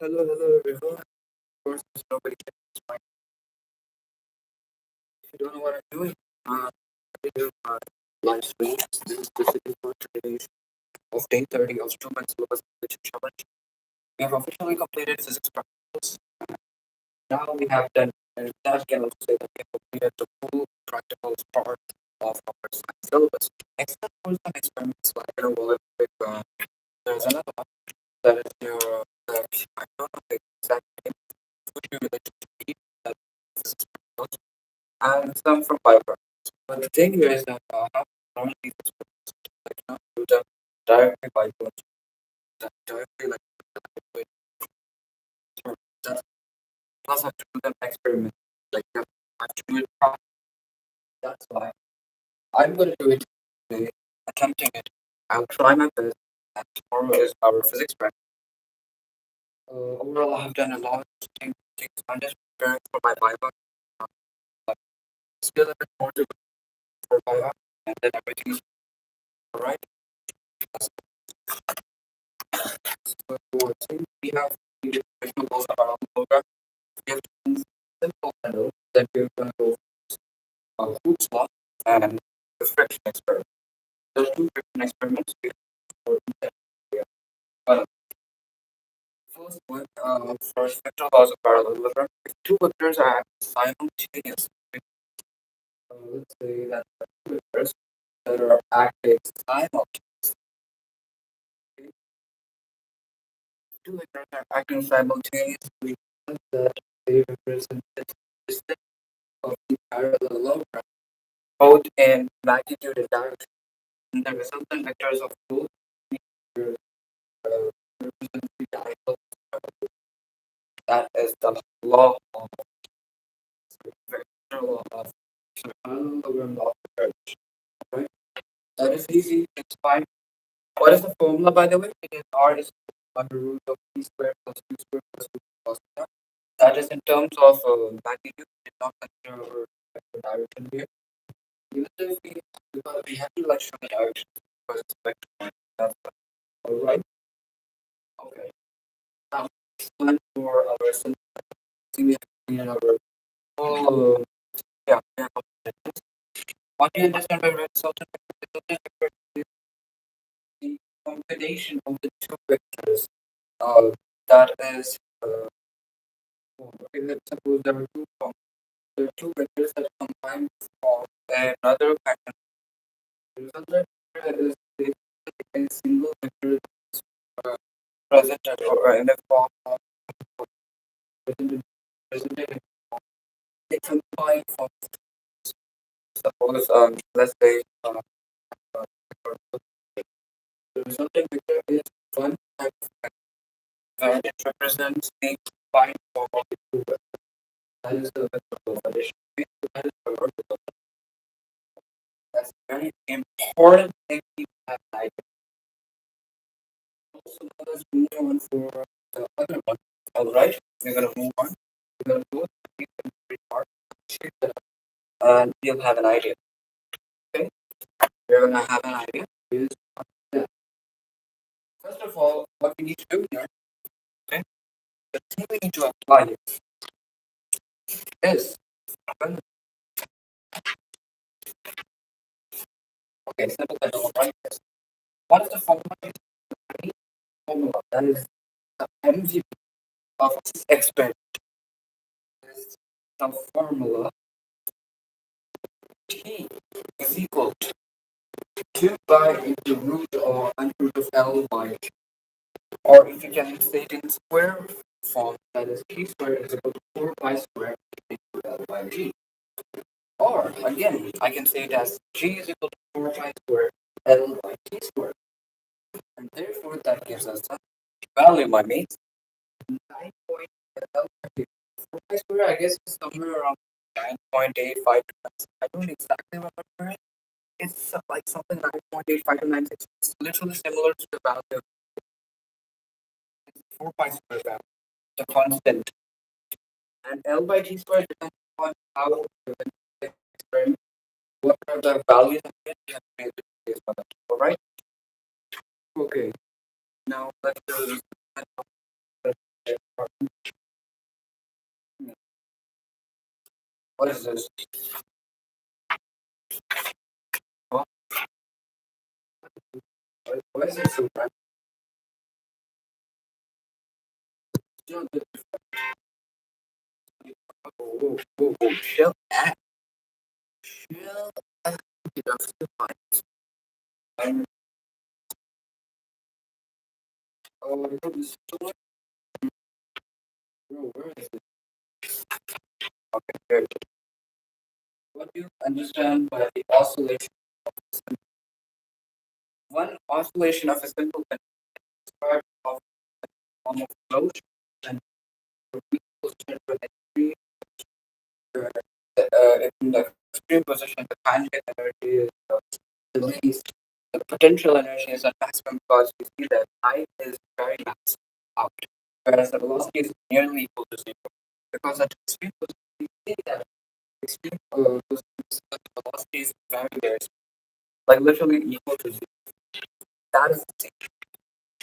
Hello, everyone. Of course, there's nobody can explain. If you don't know what I'm doing, I do live streams. This is the city for today of day 30 of 2 months syllabus completion challenge. We have officially completed physics practicals. Now we have done, and that can also say that we have completed the full practicals part of our science syllabus. Next up was some experiments like Olympic. There's another one that is your, I don't know the exact name, would be related to heat, that physics practicals, and some from bioprocess. But the thing here is that how to learn these experiments, like not do them directly by watching them directly like with that plus have to do them experiment like you have to do it properly. That's why I'm gonna do it today, attempting it. I'll try my best and tomorrow is our physics practice. Overall I have done a lot of things. I'm just preparing for my Viva. But still a bit more to go for Viva and then everything is alright. So since we have the traditional goals of our own program, we have two simple handles that we're going to go Hoops law and the friction experiment. Those two friction experiments we have for each area. First one, for spectral laws of parallelism, if two vectors are simultaneous, let's say that the two vectors that are acting simultaneously, two vectors are acting simultaneously, that they represent the distance of the parallelogram, both in magnitude and direction. And the resultant vectors of both vectors represent the diagonal. That is the law of vector law of parallelogram law of curvature. Right? That is easy. It's fine. What is the formula, by the way? It is R is under root of p squared plus q squared plus 2 cos theta. That is in terms of magnitude. Did not consider our vector direction here. Even though because we have to like show the direction because it's vector point. That's all right. Okay. Now, plan for our simple. We have cleared our full. Yeah. Yeah. What do you understand by resultant vector? Resultant vector is the combination of the two vectors. Uh, that is, okay, let's suppose there are two vectors that combine to form another vector. The resultant vector is basically a single vector uh, presented or in a form of presented, presented in a combined form. Suppose, let's say, uh, the resulting vector is one type of vector and it represents the combined form of the two vectors. That is the vector addition. That is the vertical. That's a very important thing to have an idea. Also, let us move on for the other one. All right, we're gonna move on. We're gonna go through the three parts, shape that up, and you'll have an idea. Okay, we're gonna have an idea. Is that first of all, what we need to do here, okay, the thing we need to apply here is okay, simple as all right. What is the formula? Formula that is the MVP of this experiment is the formula T is equal to 2 pi into root or under root of L by T. Or if you can say it in square form, that is T squared is equal to 4 pi squared into L by G. Or again, I can say it as G is equal to 4 pi squared L by T squared. And therefore that gives us a value, my mates. 9 point L by T. 4 pi squared, I guess, is somewhere around 9.85. I don't exactly remember it. It's like something 9.85 to 96. It's literally similar to the value of 4 pi square value, the constant. And L by T square depends on how the experiment, what are the values of it you have made the case for that. Alright? Okay. Now let's do this. What is this? What, what is this so bright? Still good. Oh, oh, oh, chill out. Chill out. You don't feel fine. I'm, this is so much. Bro, where is it? Okay, good. What do you understand by the oscillation of a simple? One oscillation of a simple described of form of motion and position with extreme in the extreme position the kinetic energy is the least. The potential energy is at maximum because we see that I is very max out, whereas the velocity is nearly equal to zero. Because at extreme position we see that extreme position the velocity is very very small, like literally equal to zero. That is the thing.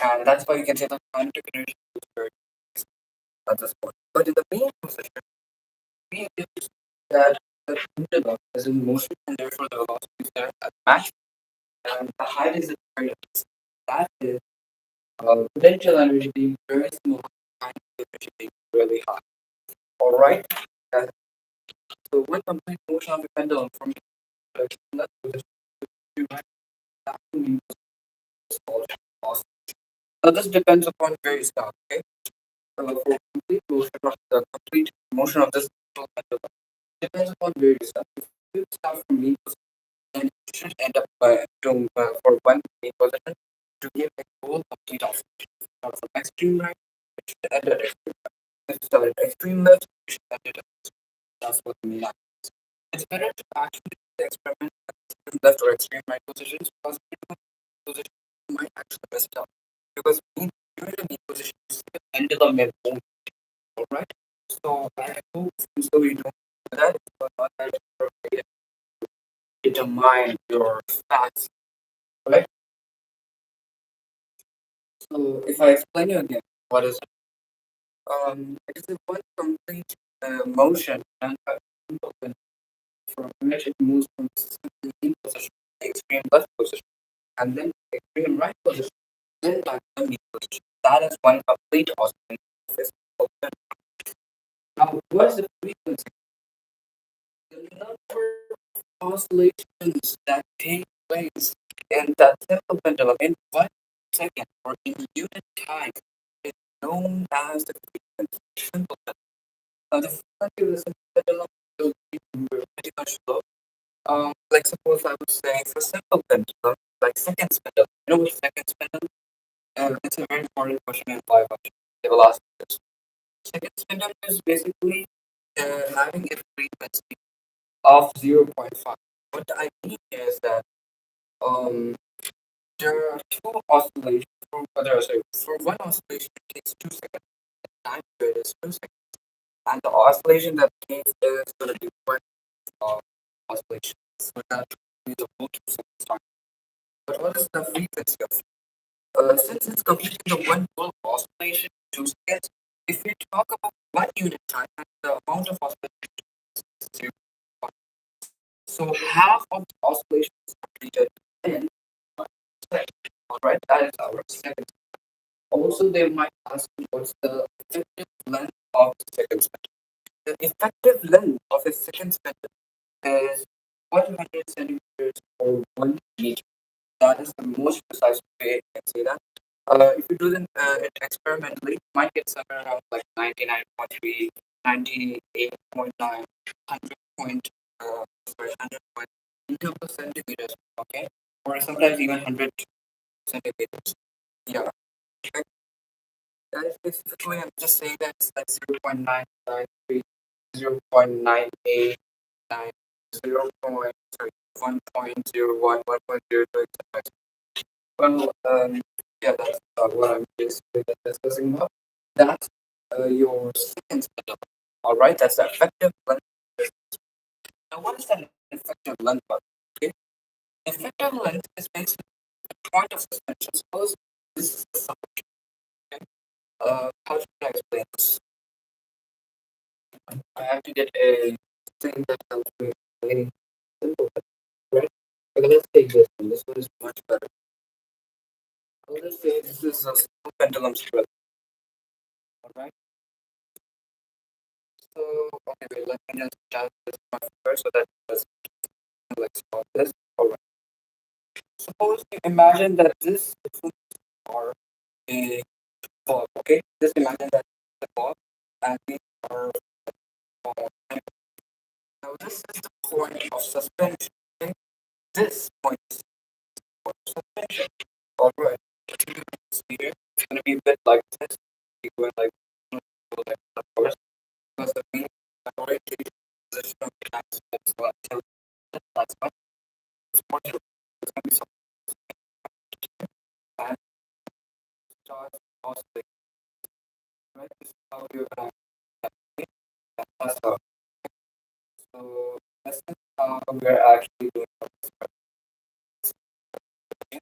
And that's why you can say that kinetic energy is very at this point. But in the main position, we get that the pendulum is in motion and therefore the velocity is there at max and the height is at variance. That is potential energy being very small, kinetic energy being really high. Alright? And so when complete motion of the pendulum from that position to right, that means it's called oscillation. Now this depends upon where you start, okay? For complete motion of the complete motion of this pendulum depends upon where you start. If you start from mean position, then you should end up for one mean position to give a whole complete oscillation. Now from extreme right, it should end at extreme right. If you start at extreme left, you should end it at extreme. That's what the mean line is. It's better to actually do the experiment at extreme left or extreme right positions because position you might actually mess it up. Because during the mean position, you see the pendulum may move. Alright? So I hope so you don't do that. But not that you're afraid to determine your facts. Right? So if I explain you again, what is it? It is a one complete motion and a simple from which it moves from the mean position to the extreme left position and then the extreme right position, then back to the mean position. That is one complete oscillation of physical. Now, what is the frequency? The number of oscillations that take place in that simple pendulum in 1 second or in unit time is known as the frequency. Simple pendulum. Now, the frequency of the simple pendulum will be pretty much low. Like suppose I would say for simple pendulum, like seconds pendulum. You know what seconds pendulum? It's a very important question in biology. They will ask this. Seconds pendulum is basically having a frequency of 0.5. What I mean is that um, there are two oscillations. For one oscillation, it takes 2 seconds. The time period is 2 seconds. And the oscillation that takes is going to be one oscillation. So that is a whole 2 seconds time. But what is the frequency of it? Since it's completing the one full oscillation in 2 seconds, if we talk about 1 unit time, the amount of oscillation is 0. So half of the oscillation is completed in 1 second. Alright, that is our second. Also, they might ask you what's the effective length of the second spectrum. The effective length of a second spectrum is 100 centimeters or 1 meter. That is the most precise way you can say that. If you do it experimentally, you might get somewhere around like 99.3, 98.9, 100 point, sorry, 100 point in terms of centimeters, okay? Or sometimes even 100 centimeters. Yeah. Okay. That is basically, I'm just saying that it's like 0.993, 0.989, 0. Sorry, 1.01, 1.02, etc. Well, yeah, that's what I'm basically discussing about. That's your second spindle. All right, that's the effective length. Now, what is that effective length? Okay, effective length is basically the point of suspension. Suppose this is the summation. Okay? How should I explain this? I have to get a thing that helps me explain simple, right? Okay, let's take this one. This one is much better. Let's say this is a simple pendulum strip. Alright. So okay, wait, let me just adjust this one first so that it doesn't like spot this. Alright. Suppose you imagine that this is are a ball, okay? Just imagine that the ball and these are ball. Now this is the point of suspension. Okay? This point is the point of suspension. Alright. Here it's gonna be a bit like this. You go like of course because the main orientation position of the axis is what tilts. That's why it's more tilted. It's gonna be something that starts oscillating. Right? This is how you're gonna that's how. So this is how we're actually doing this. Okay?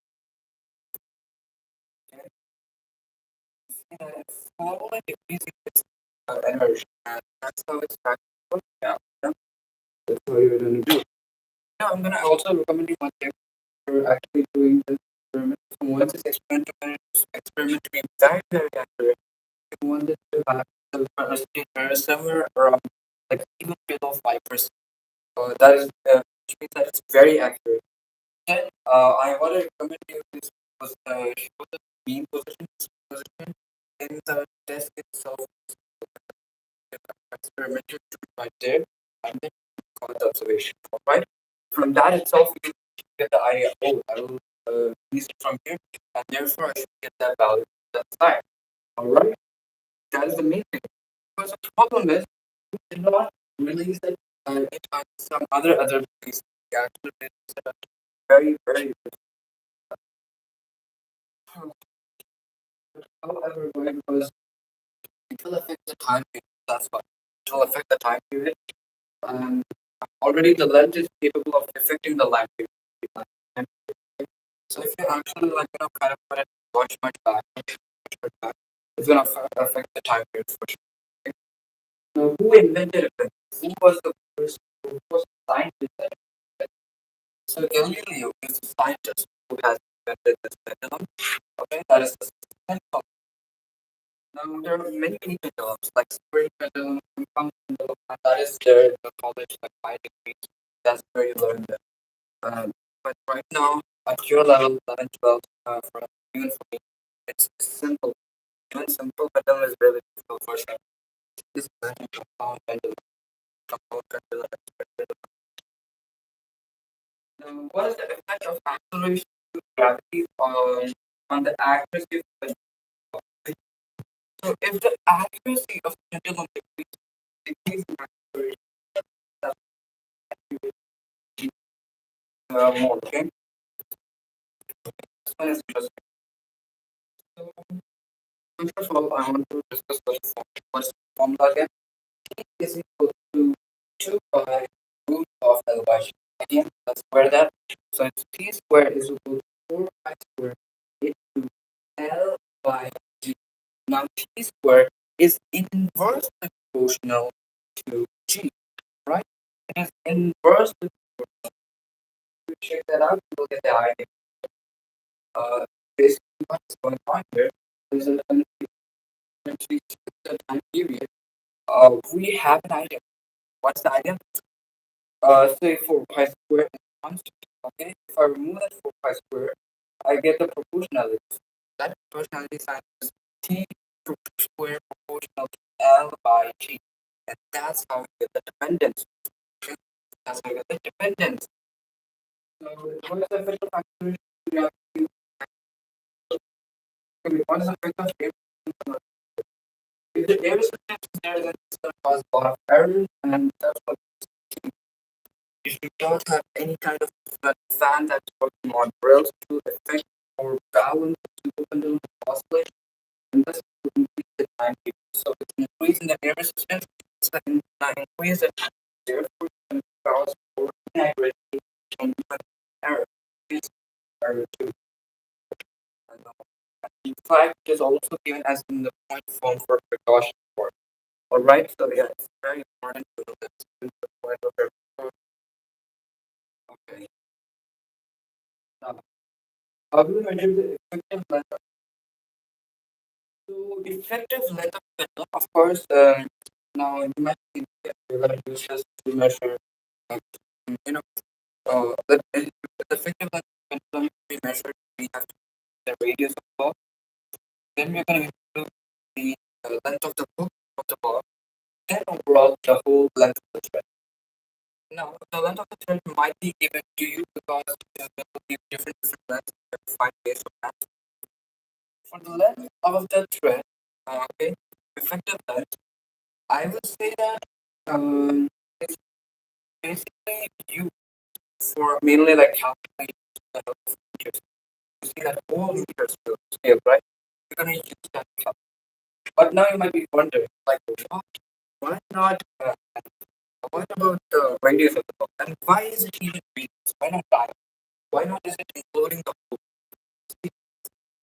See that it's slowly decreasing its energy, and that's how it's actually working out. Yeah? That's how you're gonna do. Yeah, I'm gonna also recommend you one thing for actually doing this experiment. So once this experiment to be very, very accurate, you want it to have the velocity somewhere around like even below 5%. That is which means that it's very accurate. Then I want to recommend you this was show the mean position in the desk itself. Experimental tool right there, and then call the observation. All right. From that itself, you can get the idea. Oh, I will use it from here, and therefore I should get that value that side. All right. That is the main thing. Because the problem is we did not release it in some other place. We actually released it very very. However, why? Because it will affect the time period. That's why it will affect the time period. And already the lens is capable of affecting the line period. So if you actually like kind of put it much back, it's gonna affect the time period for sure. Okay? Now, who invented it? Who was the first? Who was the scientist that invented it? So Galileo is the scientist who has invented this pendulum. Okay, that is the pendulum. Now there are many pendulums like spring pendulum, compound pendulum, and that is there in the college like 5 degrees. That's where you learn that. But right now, at your level, 11, 12, for even for me, it's simple. Even simple pendulum is really difficult for some. This compound pendulum. Now, what is the effect of acceleration to gravity on the accuracy of the pendulum? So, if the accuracy of the pendulum decreases acceleration, that's more, okay? This one is interesting. So, first of all, I want to discuss what's the formula again. Is equal to 2 by root of L by G. Again, let's square that. So it's T squared is equal to 4 pi squared into L by G. Now T squared is inversely proportional to G, right? It is inversely proportional. To check that out, we'll get the idea. Basically, what's going on here is that when we check the time period, we have an idea. What's the idea? Say 4 pi square is constant. Okay, if I remove that 4 pi square, I get the proportionality. That proportionality sign is t square proportional to L by G. And that's how we get the dependence. Okay? That's how we get the dependence. So what is the effect of acceleration? What is the effect of air? If the air resistance is there, then it's going to cause a lot of errors, and that's what if you don't have any kind of fan that's working on rails to affect or balance to open the oscillation, and this will increase the time period. So it's increasing the air resistance, it's going to increase the time. Therefore, it's going to cause more inaccuracy and even error. It's error too. In fact, it is also given as in the point form for precaution for. Alright, so yeah, it's very important to know that this is the point of every. Okay. Now, how do you measure the effective length of so effective length of pendulum? Of course, now you might think that you're gonna use this to measure uh, you know the effective length of pendulum to be measured, we have to the radius of the ball. Then we're gonna include the length of the hook of the ball, then overall the whole length of the thread. Now, the length of the thread might be given to you because there will be different lengths that you find based on that. For the length of the thread, okay, effective length, I would say that it's basically you for mainly like calculating the meters. You see that whole meter scale, right? You're gonna use that to calculate. But now you might be wondering, like, why not? What about the radius of the book? And why is it even radius? Why not diameter? Why not is it including the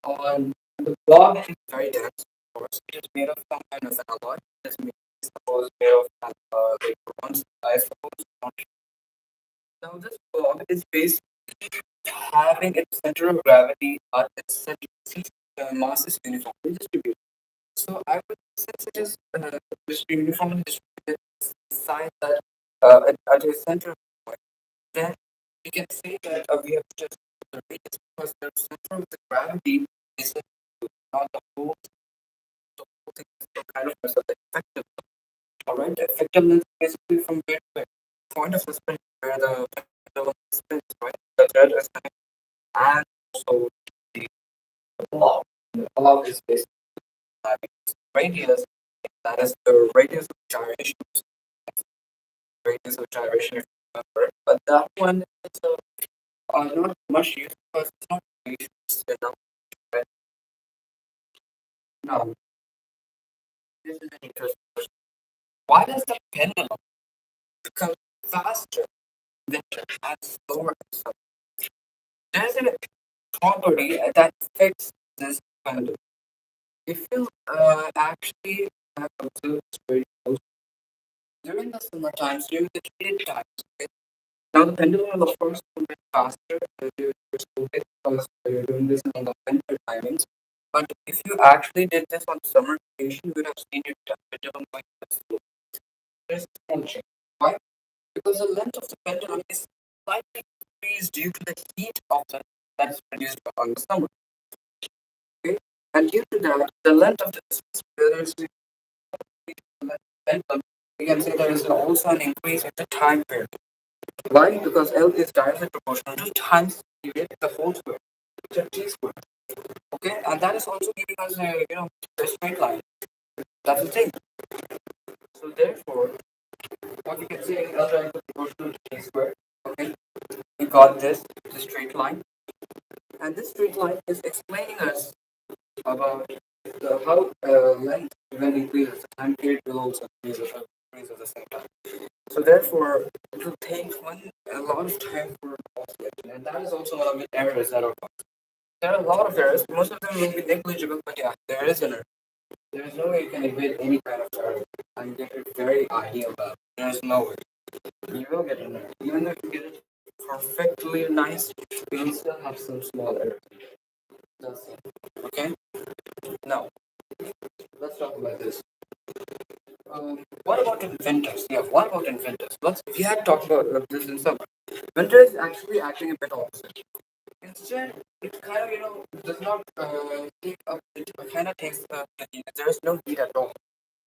on the block is very dense, of course. It is made of some kind of an alloy. It is made, suppose made of like bronze, I suppose. Now this block is basically having its center of gravity at its center since the mass is uniformly distributed. So I would since it is uniformly distributed inside that at its center point, then we can say that we have just the radius because the center of the gravity is not the whole thing is some kind of measure the effective. Alright, the effectiveness is basically from where to where. Point of suspension where the pendulum spins, right? The thread is connected and also the block. The block is basically having its radius, that is the radius of gyration. Radius of gyration if you remember. But that one is not much used because it's not really used enough. Right? Now, this is an interesting question. Why does the pendulum become faster than and slower? There's a property that fixes this pendulum. If you actually have observed this very closely during the summer times, during the heated times, okay? Now the pendulum will of course go a bit faster during your school days because you're doing this on the winter timings. But if you actually did this on summer vacation, you would have seen your pendulum going a bit slow. There's one change. Why? Because the length of the pendulum is slightly increased due to the heat of the that is produced on the summer. Okay? And due to that, the length of the there is pendulum, we can say there is also an increase in the time period. Why? Because L is directly proportional to times period the whole square, which is t square. Okay, and that is also giving us a a straight line. That's the thing. So therefore, what we can say is L directly proportional to t square. Okay, we got this straight line, and this straight line is explaining us about how length when increases, the time period will also increase at the same time. So therefore, it will take a lot of time for oscillation, and that is also one of the errors that are caused. There are a lot of errors. Most of them will be negligible, but yeah, there is an error. There is no way you can evade any kind of error and get it very ideal value. There is no way. You will get an error. Even if you get it perfectly nice, you will still have some small errors. That's it. Okay? Now, let's talk about this. What about inventors? Yeah, what about inventors? We had talked about this in summer. Winter is actually acting a bit opposite. Instead, it kind of does not take up. It kind of takes the heat. There is no heat at all,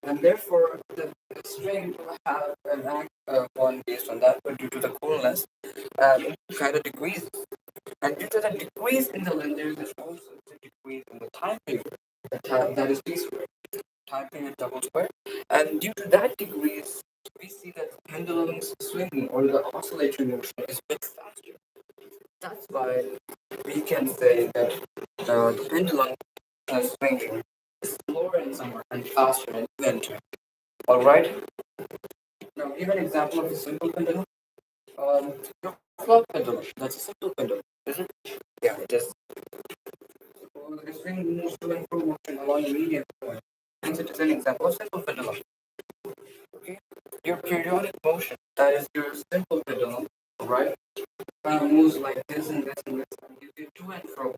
and therefore the string will have an act on based on that. But due to the coolness, it kind of decreases, and due to the decrease in the length, there is also a decrease in the time period. The time that is t squared. Time period double square, and due to that decrease, we see that the pendulum's swinging or the oscillatory motion is a bit faster. That's why we can say that the pendulum swinging is slower in summer and faster in winter. All right. Now, give an example of a simple pendulum. Your clock pendulum. That's a simple pendulum, is it? Yeah, it is. the string moves to and fro motion along the median point. Hence, it is an example of simple pendulum. Okay, your periodic motion, that is your simple pendulum, right? Moves like this and this and this, and gives you to and fro.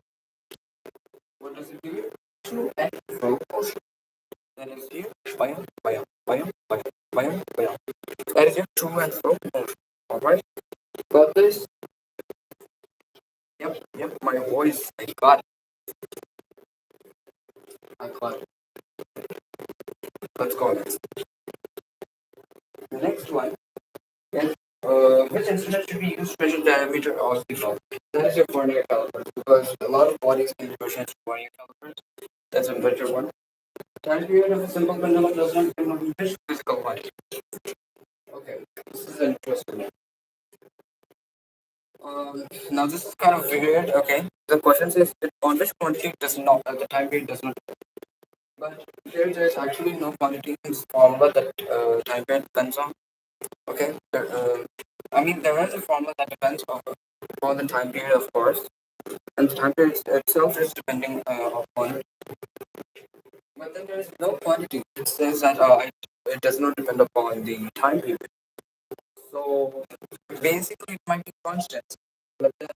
What does it give you? To and fro motion. That is here, bam, bam, bam, bam, bam, bam. That is your to and fro motion. All right. Got this? Yep, yep. My voice, I got it. I got it. Let's go next. The next one is which instrument should be used to measure diameter of the ball? That is your vernier caliper because a lot of bodies can be measured with vernier calipers. That's a better one. Time period of a simple pendulum does not depend on which physical quantity. Okay, this is an interesting one. Now this is kind of weird. Okay, the question says on which quantity does not the time period does not. But here there is actually no quantity in this formula that time period depends on. Okay, I mean there is a formula that depends on the time period, of course, and the time period itself is depending upon it. But then there is no quantity. It says that it does not depend upon the time period. So basically, it might be constants. But then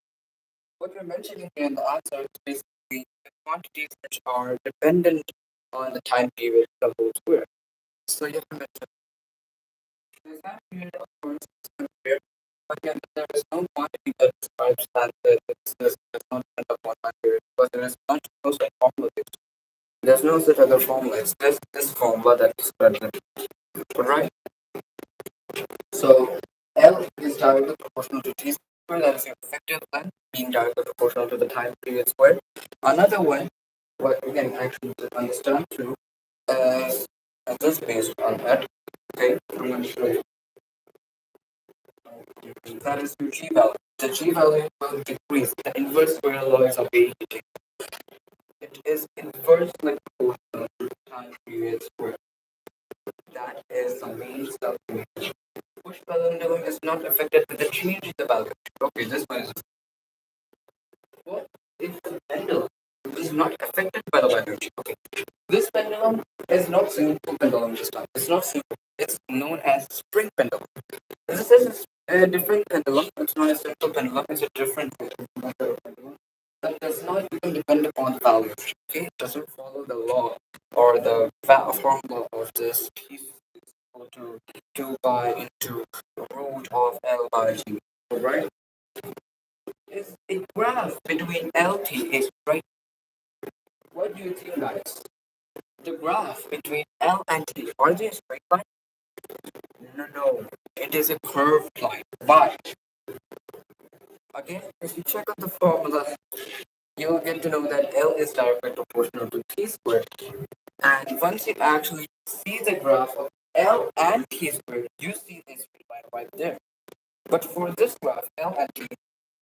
what we're mentioning here in the answer is basically the quantities which are dependent on the time period of the whole square. So you have to mention the time period, of course, is compared. But again, there is no quantity that describes that this does not depend upon time period because there is no such formula. There's no such other formula. It's just this formula that describes it. Right? So L is directly proportional to T squared, that is your effective length, being directly proportional to the time period squared. Another one, what we can actually understand through is this based on that. Okay, I'm going to show you. That is your G value. The G value will decrease. The inverse square laws of the it is inversely proportional to the time period squared. That is the main stuff. Push pendulum is not affected with the change in the value. Okay, this one is what if the pendulum is not affected by the value? Okay, this pendulum is not simple pendulum this time. It's not simple. It's known as spring pendulum. This is a different pendulum. It's not a simple pendulum. It's a different method of pendulum that does not even depend upon the value. Okay, it doesn't follow the law or the formula of this piece equal to 2 pi into root of L by G. Alright? Is a graph between LT is right. What do you think, guys? The graph between L and T, are they a straight line? No, no. It is a curved line. Why? Again, if you check out the formula, you will get to know that L is directly proportional to T squared. And once you actually see the graph of L and T squared, you see this straight line right there. But for this graph, L and T,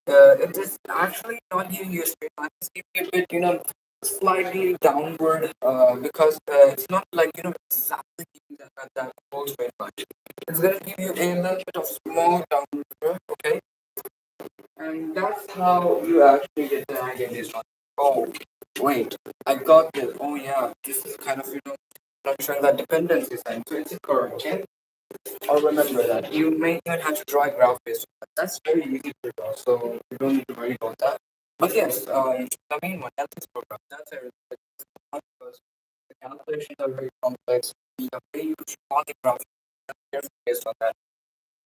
it is actually not giving you a straight line. It's giving you a bit, slightly downward because it's not like, exactly giving that whole straight line. It's going to give you a little bit of small downward curve, okay? And that's how you actually get the idea in this one. Oh, wait, I got this. Oh, yeah, this is kind of, not showing that dependency sign. So it's a curve, okay? I'll remember that. You may even have to draw a graph based on that. That's very easy to draw, so you don't need to worry about that. But yes, the main one, ethics program, that's a really good one because the calculations are very complex. The way you draw the graph is based on that.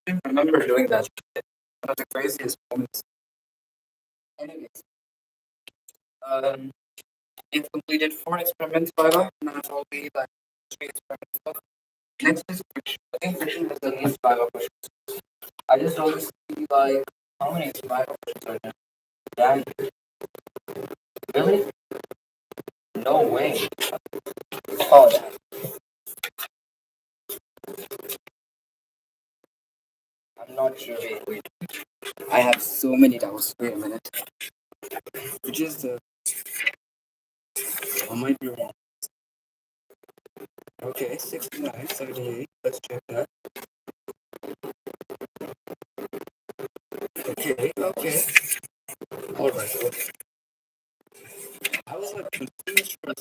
I remember doing that. One of the craziest moments. Anyways, um, you've completed 4 experiments, Viva. Now it's all be like 3 experiments left. Next is friction. I think friction is the least Viva questions. I just always see like how many Viva questions are there? Damn, really? No way. Oh, damn. I'm not sure. Wait. I have so many doubts. Wait a minute. Which is the. I might be wrong. Okay, 69, 78. Let's check that. Okay. Alright. Okay. I was like confused for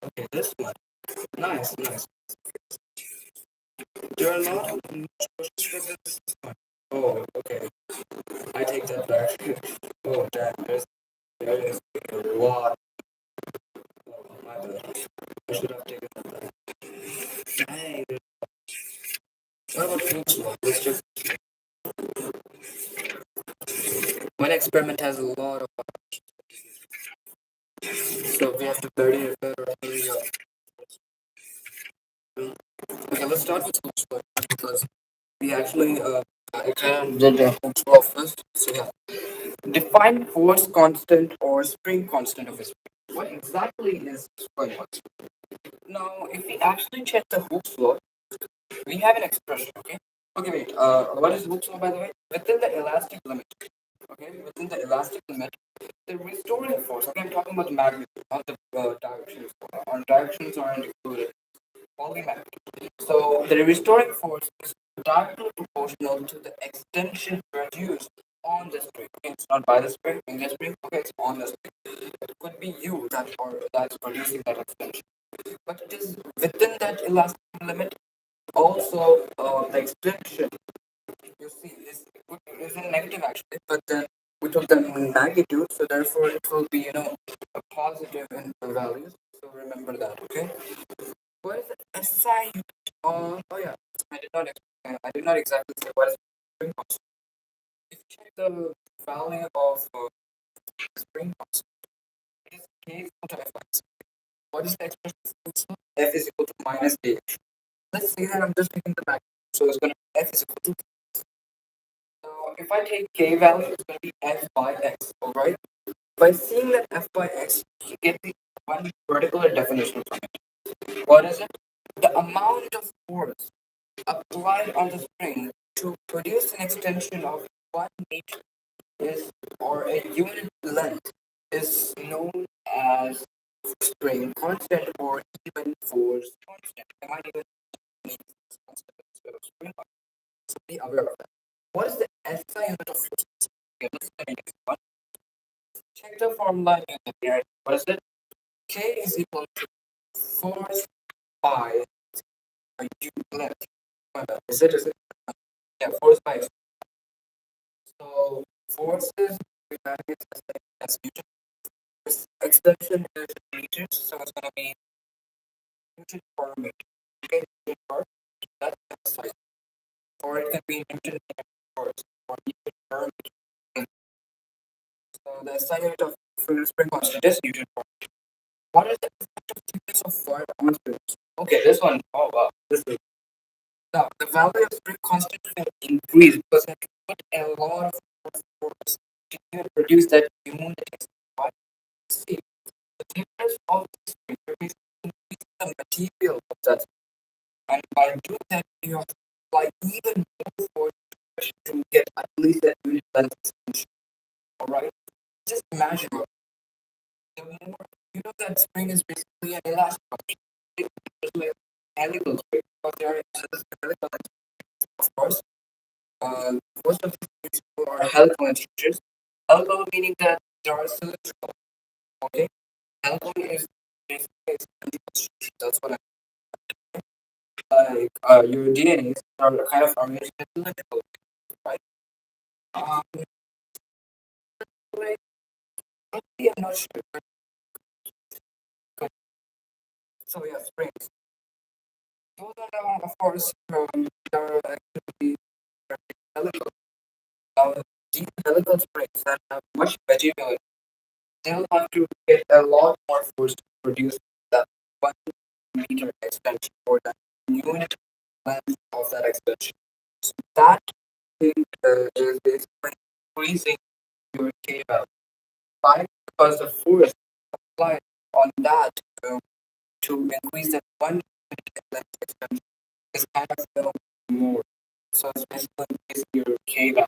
okay, this one. Nice, nice. There are a lot of questions for this one. Oh, okay. I take that back. Oh, damn. There is a lot. Oh, my bad. I should have taken that back. Dang. What about fruits law? Let's just. One experiment has a lot of. So we have to bury it better. Okay, let's start with fruits law because we actually I kind of did the fruits law first. So yeah. Define force constant or spring constant of a spring. What exactly is spring constant? Now, if we actually check the Hooke's law, we have an expression, okay? Okay, wait. What is Hooke's law, by the way? Within the elastic limit, okay? Within the elastic limit, the restoring force, okay, I'm talking about the magnitude, not the directions. Our directions aren't included. Only magnitude. So, the restoring force is directly proportional to the extension produced on the spring. Okay, it's not by the spring, in the spring, okay, it's on the spring. It could be you that or that's producing that extension. But it is within that elastic limit. Also, the extension you see is in negative actually, but then we took the magnitude, so therefore it will be a positive in the values. So remember that, okay? What is the SI unit? Oh yeah, I did not exactly say what is spring constant. If you check the value of spring constant, it is K is equal to F. What is the expression for this one? F is equal to minus A. Let's say that I'm just taking the back. So it's going to be F is equal to. Now, if I take K value, it's going to be F by X. Alright? By seeing that F by X, you get the one particular definition from it. What is it? The amount of force applied on the spring to produce an extension of 1 meter is, or a unit length, is known as spring constant or even force constant. I might even need force constant instead of spring constant. So be aware of that. What is the SI unit of force? Okay, let's look at the next one. Check the formula in the here. What is it? K is equal to force by a unit length. Is it? Is it? Yeah, force by. So forces we have it as Newton. This extension is meters, so it's gonna be Newton per meter. Okay, Newton per that's the size. Or it can be Newton per or Newton per meter. So the SI unit of spring constant is Newton per. What is the effective thickness of 5 ounce balloons? Okay, this one. Oh wow, this is now the value of spring constant will increase because I have to put a lot of force to even produce that unit. What? See, the thickness of the spring is increasing the material of that, and by doing that, you have to apply even more force to get at least that unit length extension. All right, just imagine the more that spring is basically an elastic function. It's like helical spring because they are helical, of course. Most of these are helical in structures. Helical meaning that they are cylindrical. Okay, helical is basically a cylindrical structure. That's what like your DNAs are kind of arranged in cylindrical, right? Um, like, maybe I'm not sure, but so yeah, springs. Those are of course they are actually helical. These helical springs that have much material, they'll have to get a lot more force to produce that 1 meter extension or that unit length of that extension. So that thing is basically increasing your K value. Why? Because the force applied on that to increase that 1 meter length extension is kind of more. So it's basically increasing your K value.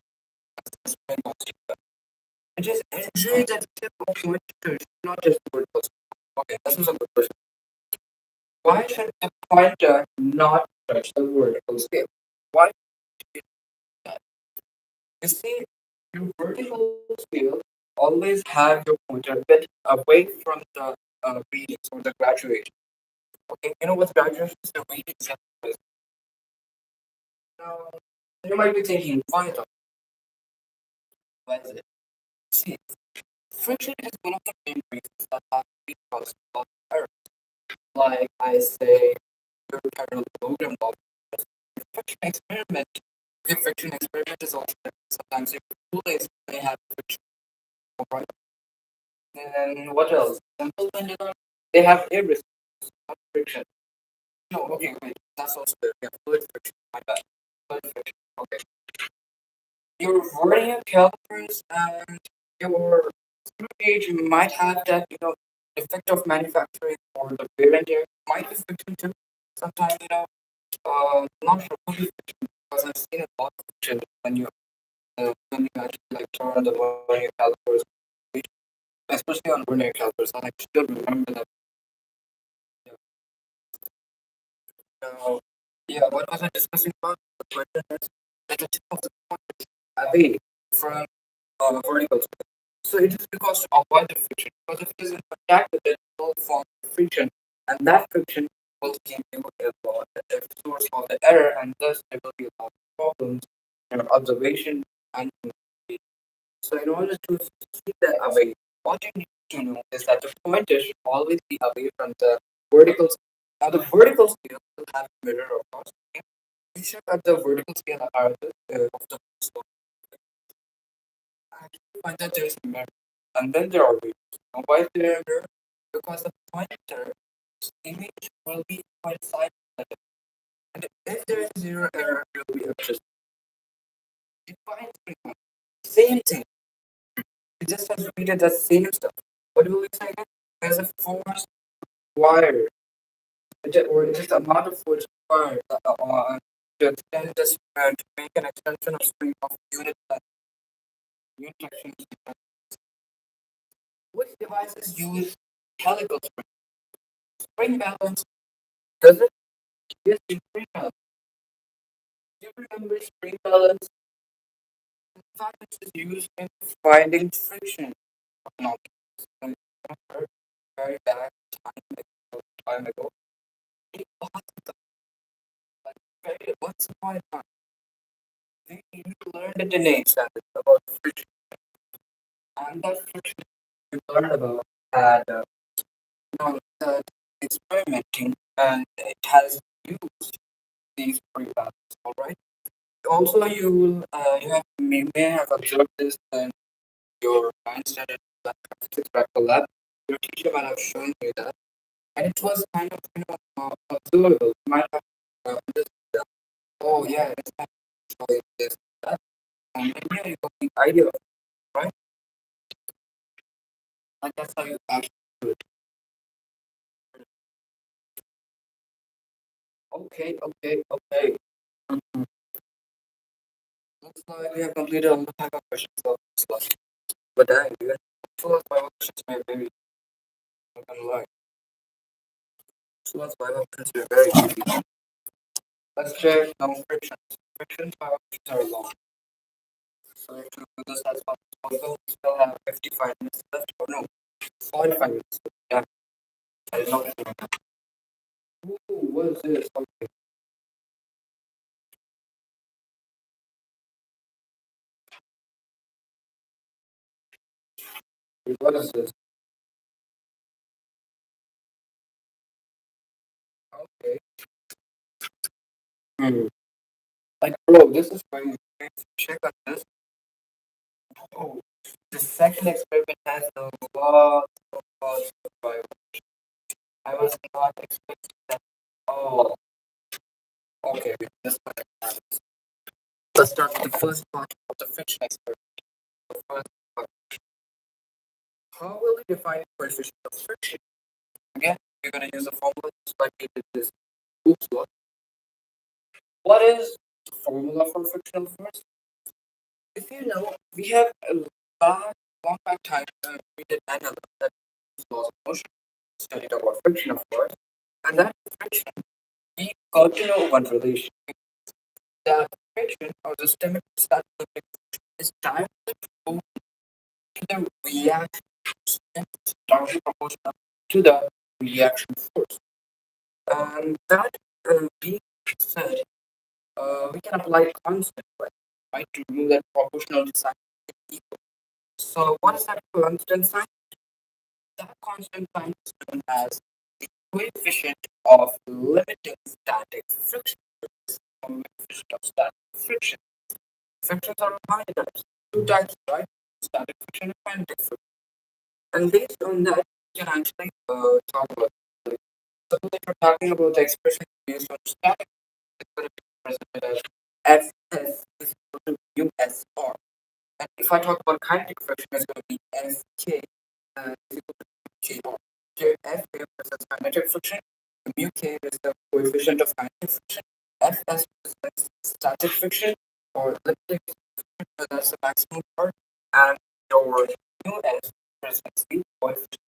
That's the spring constant. It is ensure that tip of pointer should not just vertical. Okay, this is a good question. Why should the pointer not touch the vertical scale? Why should it do that? You see, your vertical scale always have your pointer a bit away from the readings or the graduation. Okay, you know what graduation is? The readings. Now, you might be thinking, why though? Why is it? See, friction is one of the main reasons that have been caused by error. Like I say, your internal program log. Friction experiment. The friction experiment is also sometimes your tool may have friction. Alright. And what else? Simple vanilla. They have air resistance, not friction. No, okay, wait. That's also there. Yeah, fluid friction. My bad. Fluid friction. Okay. Your vernier calipers and your screw gauge might have that, defect of manufacturing or the wear and tear might be friction too. Sometimes, not sure fully friction because I've seen a lot of friction when you actually like turn on the vernier calipers, especially on vernier calipers. I like still remember that. Uh, yeah, what was I discussing about? The question is at the tip of the point away from vertical space. So it is because to avoid the friction. Because if it is in contact with it, it will form friction, and that friction will give you a source of the error, and thus there will be a lot of problems in your observation and communication. So in order to keep that away, what you need to know is that the pointer should always be away from the vertical scale. Now the vertical scale will have a mirror of course. You should at the vertical scale are of the slope. Actually find that there is a mirror. And then there are waves. Now why is there a mirror? Because the pointer image will be coincide with it. And if there is zero error, there will be a just define frequency. Same thing. It just has repeated the same stuff. What will we say again? There's a force required, or just the amount of force required to extend the to make an extension of spring of unit length. Unit section. Which devices use helical spring? Spring balance. Does it? Yes, spring balance. Do you remember spring balance? In fact, it is used in finding friction of an object. And very back time ago. It was like very once upon a time. You learned in the name standard about friction, and that friction you learned about had that experimenting, and it has used these free values. All right. Also, you may have observed this in your science standard physics practical lab. Your teacher might have shown you that, and it was kind of observable. You might have understood that. Oh yeah, it's kind of showing this that, and then yeah, you got the idea of it, right? And that's how you actually do it. Okay, okay, okay. Mhm. Looks like we have completed all the type of questions of this lesson. But dang, dude, two of my questions were very, I'm not gonna lie. Two of my questions were very easy. Let's check now frictions. Frictions by options are long. So to do this as fast as possible, we still have 55 minutes left. Or no, 45 minutes. Yeah, I did not remember. Ooh, what is this? Okay, what is this? Okay. Hmm. Like, bro, this is crazy. Check out this. Oh, the second experiment has a lot of cause of bio. I was not expecting that. Oh, okay. This one happens. Let's start with the first part of the friction experiment. The first part. How will we define the coefficient of friction? Again, we're going to use a formula just like we did this. Oops, what is the formula for frictional force? If you know, we have a long, long back time we did 9/11 that laws of motion, studied about friction, of course, and that friction, we got to know one relation. That friction or the systemic static friction is directly proportional to the reaction directly proportional to the reaction force. And that being said, we can apply constant, right, to remove that proportional sign equal. So what is that constant sign? That constant sign is known as the coefficient of limiting static friction. Coefficient of static friction. Frictions are of how many types? Two types, right? Static friction and kinetic friction. And based on that, we can actually talk about like, suppose if we're talking about the expression based on static, it's going to be represented as Fs is equal to USR. And if I talk about kinetic friction, it's going to be Sk is equal to Kr. Here, F represents kinetic friction, mu K is the coefficient of kinetic friction, Fs represents static friction or limiting friction, that's the maximum part, and your mu S represents the coefficient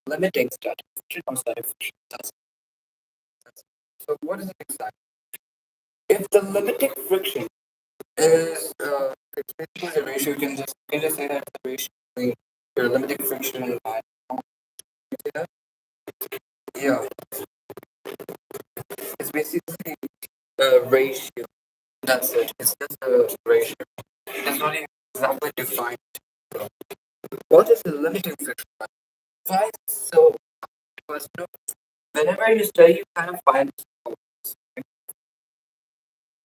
limiting static friction or static friction. That's so what is it exactly? If the limiting friction is it's basically the ratio, you can just say that it's the ratio between your limiting friction and line. You say that? Yeah, it's basically the ratio. That's it. It's just a ratio. It's not even exactly defined. What is the limiting friction? Why so? Because whenever you study, you kind of find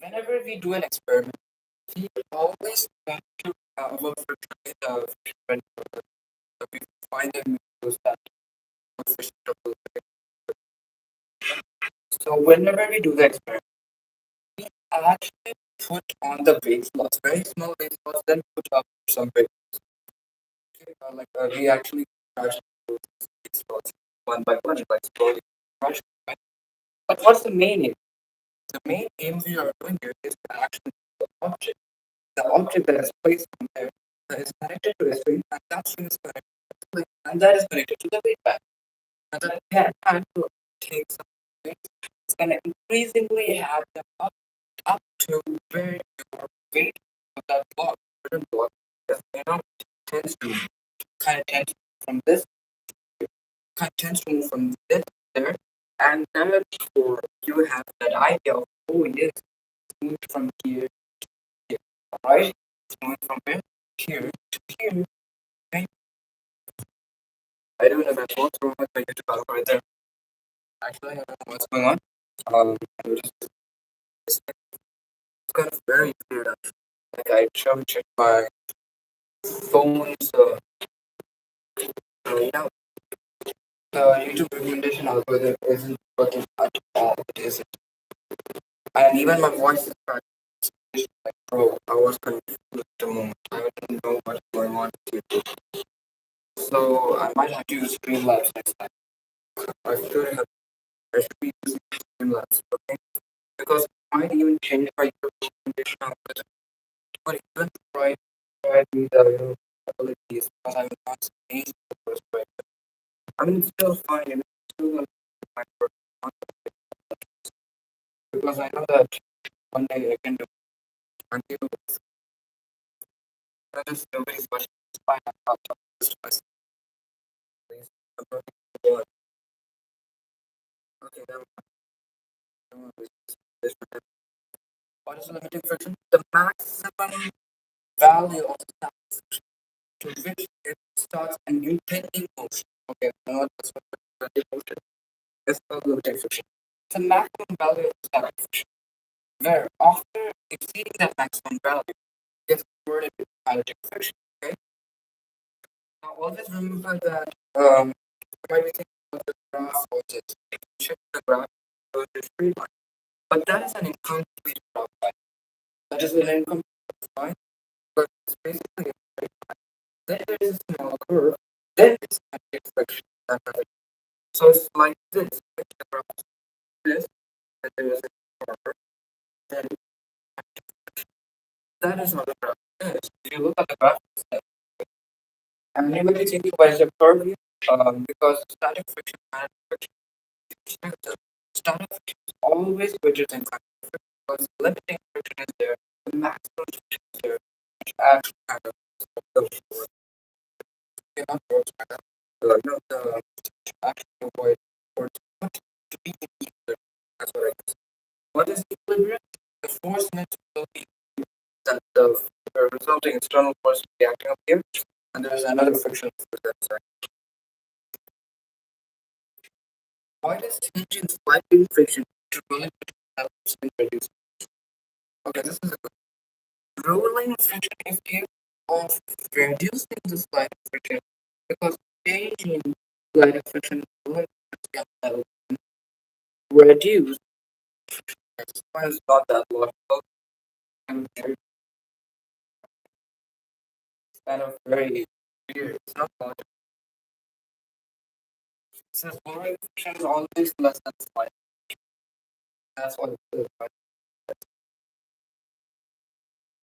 whenever we do an experiment, we always try to avoid friction in the friction we find them use that coefficient of limiting. So whenever we do the experiment, we actually put on the base loss, very small base loss, then put up some base. We actually crash those base loss one by one, like slowly crush. Right? But what's the main aim? The main aim we are doing here is to actually the object. The object that is placed on there that is connected to a string, and that string is connected to the and that is connected to the weight band. And that can to take some weight. It's gonna increasingly have them up to where your weight of that block, certain block, is tends to kind of tends from this kind of tends to move from this there, and therefore you have that idea of oh yes, it's moving from here to here, right? It's moving from here to here. Right? I don't know what's wrong with my YouTube algorithm. Actually, I don't know what's going on. It's kind of very weird. Actually. Like I try to check my phone's you know the YouTube recommendation algorithm isn't working at all. It isn't. And even my voice is practicing like bro. I was confused at the moment. I didn't know what's going on with YouTube. So I might have to use Streamlabs next time. I should be using Streamlabs, okay? Because I might even change my YouTube recommendation algorithm. But even try with abilities because I will not change the first way. I mean it's still fine and it's still gonna be my work because I know that one day I can do until that is nobody's question. It's fine. I'll talk this to myself. Please. Okay, now this what is the limiting friction? The maximum value of the time to which it starts an impending motion. Okay, now that's what the motion is called limiting friction. The maximum value of the static friction, where after exceeding that maximum value, it gets converted to kinetic friction. Okay, now always remember that when we think about the graph or just check the graph, goes to straight line, but that is an incomplete graph line. That is an incomplete line, but it's basically a straight line. Then there is a small curve, then it's kinetic friction. So it's like this. Right? The graph is this, and there is a curve, then that is how the graph is. If you look at the graph, and you may be thinking, why is it curve here? Because static friction and friction is static friction is always greater than kinetic friction because the limiting friction is there, the maximum friction is there, which actually kind of goes for cannot work the actually avoid or to be in equilibrium. That's what I guess. What is equilibrium? The force net will be that the resulting external force will be acting up here, and there is another friction force that side. Why does changing sliding friction to rolling friction helps in reducing? Okay, this is a good. Rolling friction is capable of reducing the sliding friction because changing sliding friction rolling friction can help reduce this one is not that logical and very kind of very weird. It's not logical. Since rolling friction is always less than sliding. That's what it is. But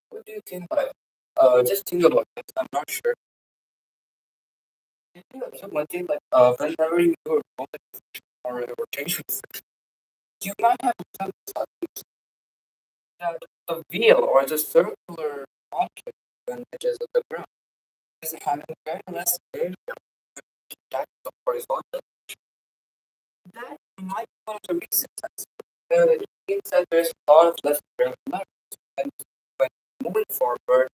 what do you think by it? Just think about it. I'm not sure. Did you observe one thing like whenever you do a rolling or a rotation, you might have observed that the wheel or the circular object when it is at the ground is having very less area that the horizontal. That might be one of the reasons. It means that there's a lot of less ground left. And when moving forward,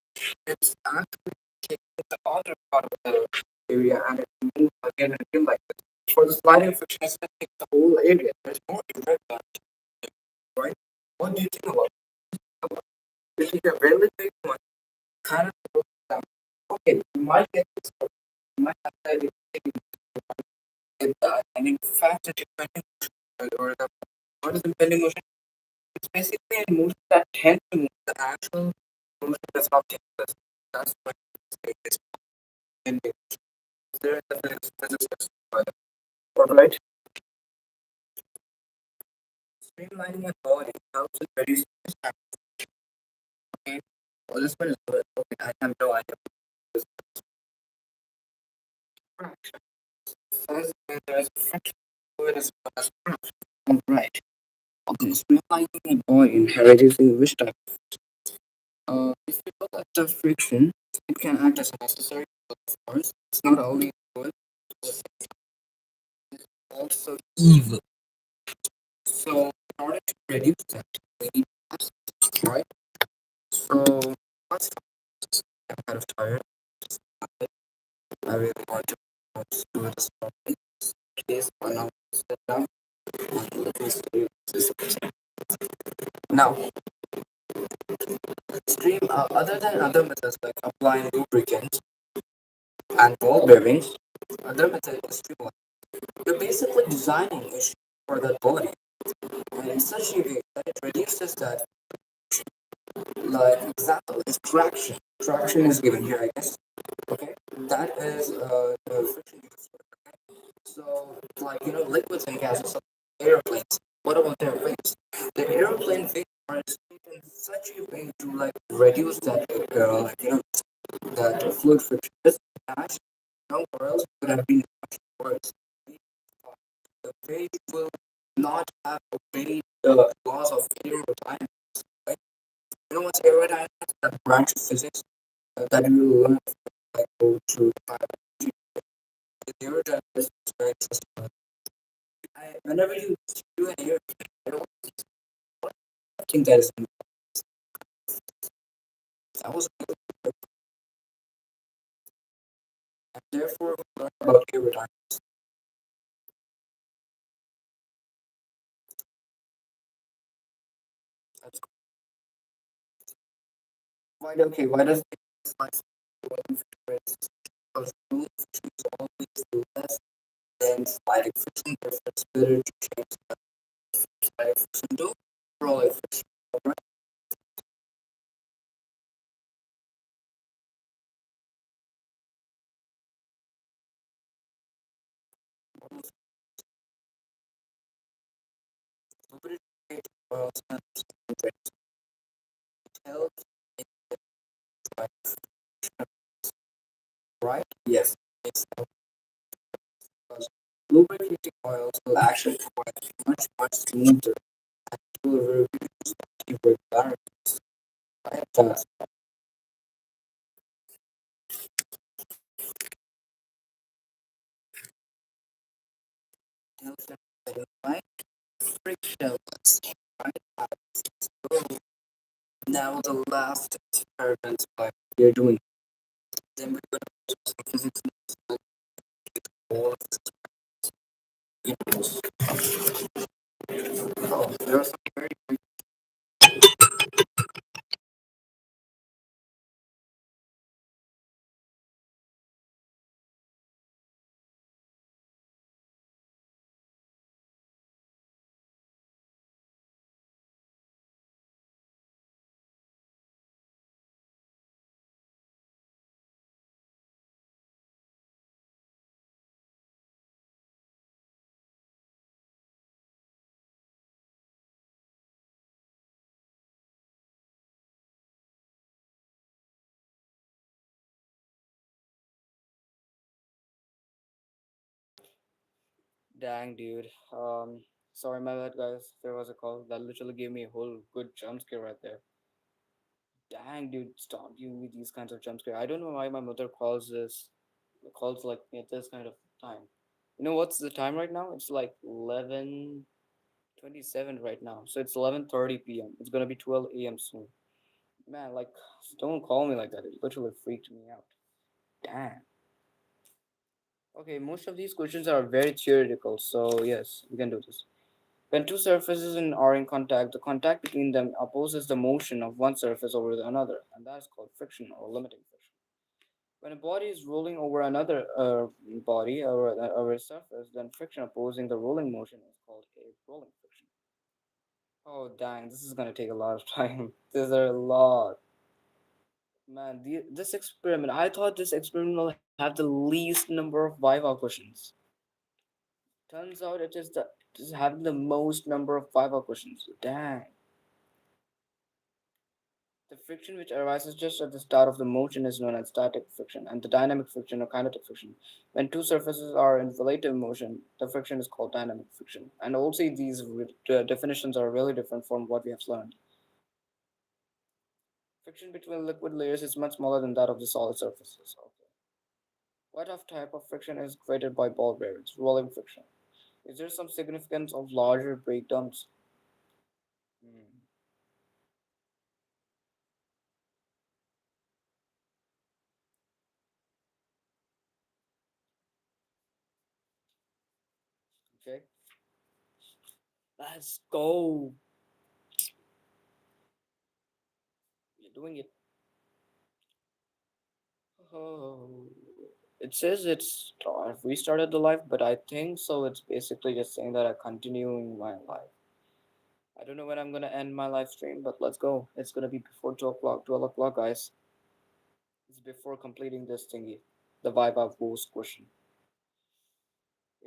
it's actually taking the other part of the area and it moves again and again like this. For the sliding friction, it's going to take the whole area. There's more irregular, right? What do you think about it? If you get really big one, kind of goes down. Okay, you might get this, you might have that get that. And in fact, it's depending or the what is the bending motion? It's basically a motion that tends to move. The actual motion does not take place. That's what it's bending. There is the physics specified. Alright. Streamlining a body helps in reducing time. Okay. Well, this one is good. Okay, I have no idea. This fraction says that there is a fraction fluid as well as fraction. Alright. Okay, streamlining a body and reducing which type? If you look at the friction, it can act as a necessary force. It's not only good, it's also evil. So, in order to reduce that, we need absence, right? So, let's I'm kind of tired. I really want to do this properly. Case for now, sit down and let me study this. Now, other than other methods like applying lubricants and ball bearings, other method is streamline. You're basically designing a shape for that body, and in such a way that it reduces that. Like example is traction. Traction is given here, I guess. Okay, that is the friction used. So, like liquids and gases, so airplanes. What about their wings? The airplane wings are shaped in such a way to like reduce that, that fluid friction. This actually nowhere else could have been much worse. The wave will not have obeyed the laws of aerodynamics. Right? You know what's aerodynamics? That branch of physics that we will learn like go through biology. The aerodynamics is very interesting. Whenever you do an air, I don't think that is that was a good and therefore we learn about aerodynamics. That's cool. Why does it slice because room friction is always less than sliding friction, therefore it's better to change the sliding friction to rolling friction. Alright? Lubricate oils and lubricants help in the right? Yes, it's because lubricating oils will actually provide much smoother and will reduce irregularities. Right? Right? Frictionless. Right? So now the last experiment part we're doing. Then we're going to do some physics and all of this universe. Oh, there are some very Dang, dude. Sorry, my bad, guys. There was a call that literally gave me a whole good jump scare right there. Dang, dude, stop giving me these kinds of jump scare. I don't know why my mother calls like me at this kind of time. You know what's the time right now? It's like 11:27 right now. So it's 11:30 p.m. It's gonna be 12 a.m. soon. Man, like, don't call me like that. It literally freaked me out. Damn. Okay, most of these questions are very theoretical, so yes, we can do this. When two surfaces are in contact, the contact between them opposes the motion of one surface over the another, and that is called friction or limiting friction. When a body is rolling over another body or a surface, then friction opposing the rolling motion is called a rolling friction. Oh, dang, this is gonna take a lot of time. There's a lot. Man, this experiment, I thought this experiment will have the least number of Viva questions. Turns out it is having the most number of Viva questions. Dang. The friction which arises just at the start of the motion is known as static friction, and the dynamic friction or kinetic friction. When two surfaces are in relative motion, the friction is called dynamic friction. And also, these definitions are really different from what we have learned. Friction between liquid layers is much smaller than that of the solid surfaces. Okay. What of type of friction is created by ball bearings? Rolling friction. Is there some significance of larger breakdowns? Hmm. Okay, let's go. You're doing it. Oh, it says it's I've restarted the life, but I think so. It's basically just saying that I'm continuing my life. I don't know when I'm gonna end my live stream, but let's go. It's gonna be before 2 o'clock. 12 o'clock, guys. It's before completing this thingy. The vibe of Wo's question.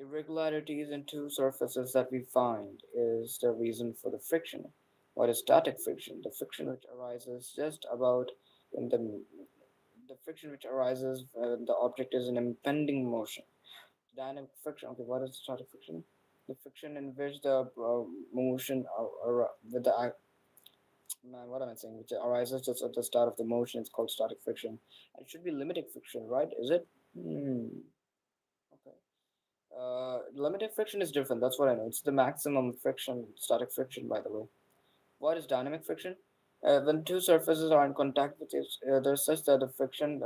Irregularities in two surfaces that we find is the reason for the friction. What is static friction? The friction which arises just about in the friction which arises when the object is in impending motion. Dynamic friction. Okay, what is static friction? The friction in which the motion with the man, what am I saying? Which arises just at the start of the motion. It's called static friction. It should be limiting friction, right? Is it? Hmm. Okay. Limited friction is different. That's what I know. It's the maximum friction, static friction, by the way. What is dynamic friction? When two surfaces are in contact with each other, such that the friction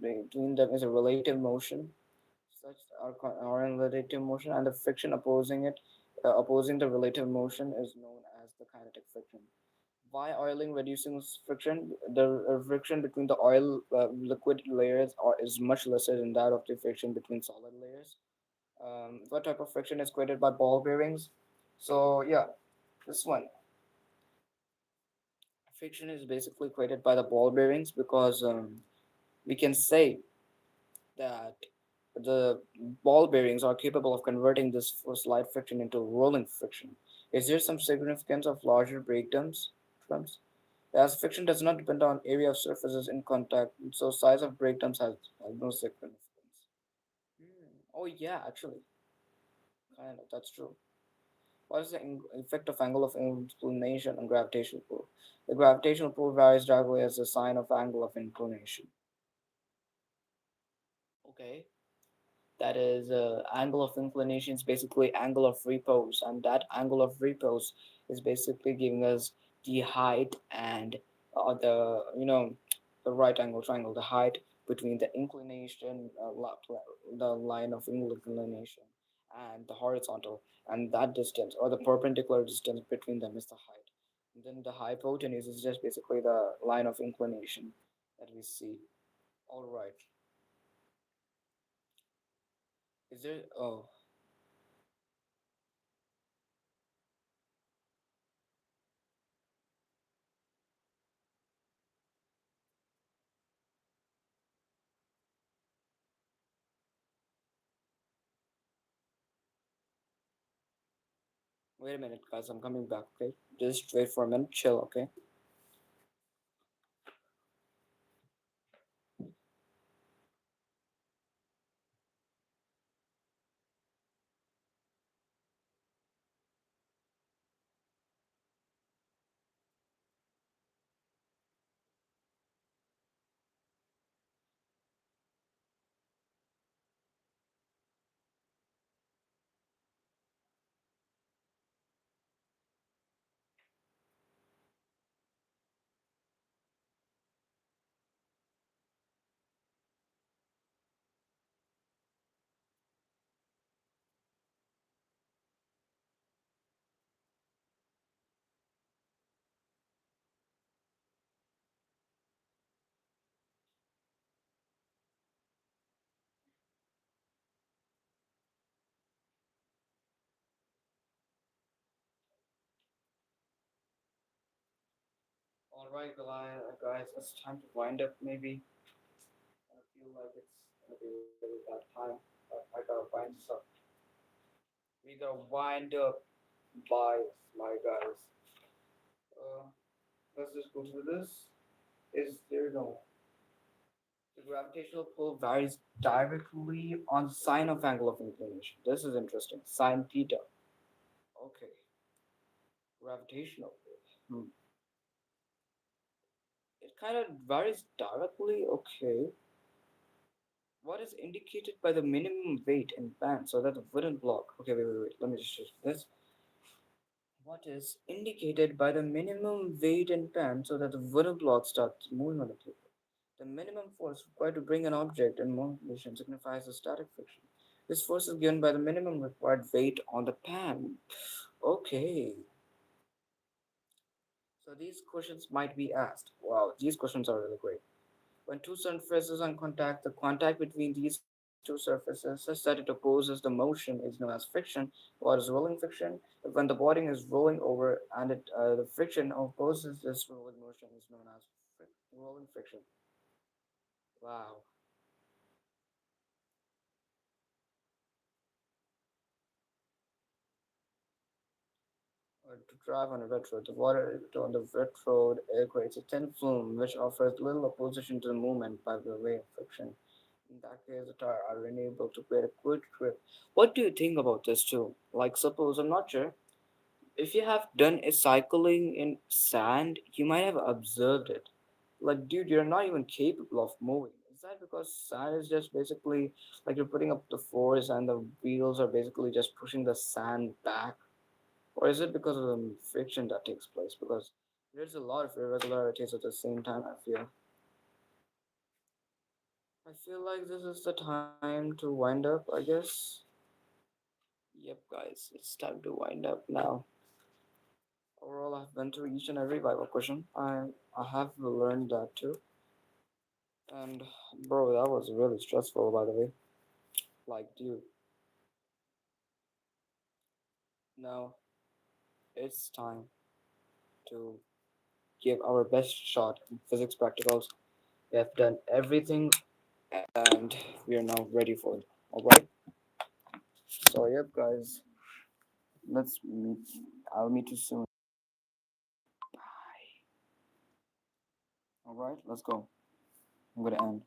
between them is a relative motion, such are in relative motion, and the friction opposing it, opposing the relative motion, is known as the kinetic friction. Why oiling reduces friction? The friction between the oil liquid layers is much lesser than that of the friction between solid layers. What type of friction is created by ball bearings? So yeah, this one friction is basically created by the ball bearings because we can say that the ball bearings are capable of converting this slight friction into rolling friction. Is there some significance of larger breakdowns? Terms? As friction does not depend on area of surfaces in contact, so size of breakdowns has no significance. Oh yeah, actually, kind of that's true. What is the effect of angle of inclination on gravitational pull? The gravitational pull varies directly as a sign of angle of inclination. Okay. That is angle of inclination is basically angle of repose, and that angle of repose is basically giving us the height and the the right angle triangle, the height between the inclination, the line of inclination and the horizontal, and that distance or the perpendicular distance between them is the height. And then the hypotenuse is just basically the line of inclination that we see. All right. Is there? Oh, wait a minute, guys. I'm coming back. Okay, just wait for a minute. Chill. Okay. All right, guys. It's time to wind up. Maybe I feel like it's gonna be really that time, but I gotta wind this up. We gotta wind up, by my guys. Uh, let's just go to this. Is there no? The gravitational pull varies directly on the sine of angle of inclination. This is interesting. Sine theta. Okay. Gravitational pull. It kind of varies directly. Okay. What is indicated by the minimum weight and band so that the wooden block. Okay, wait. Let me just shift this. What is indicated by the minimum weight and band so that the wooden block starts moving on the table? The minimum force required to bring an object in motion signifies the static friction. This force is given by the minimum required weight on the pan. Okay, so these questions might be asked. Wow, these questions are really great. When two surfaces are in contact, the contact between these two surfaces such that it opposes the motion is known as friction. What is rolling friction? When the body is rolling over and the friction opposes this rolling motion is known as rolling friction. Wow. To drive on a wet road. The water on the wet road creates a thin film which offers little opposition to the movement by the way of friction. In that case, the tire are unable to create a good grip. What do you think about this too? Like, suppose I'm not sure. If you have done a cycling in sand, you might have observed it. Like, dude, you're not even capable of moving. Is that because sand is just basically like you're putting up the force and the wheels are basically just pushing the sand back? Or is it because of the friction that takes place? Because there's a lot of irregularities at the same time, I feel. I feel like this is the time to wind up, I guess. Yep, guys, it's time to wind up now. Overall, I've been through each and every Bible question. I have learned that too. And bro, that was really stressful, by the way. Like, dude, now it's time to give our best shot in physics practicals. We have done everything and we are now ready for it. Alright? So, yep, guys, let's meet. I'll meet you soon. Alright, let's go. I'm gonna end.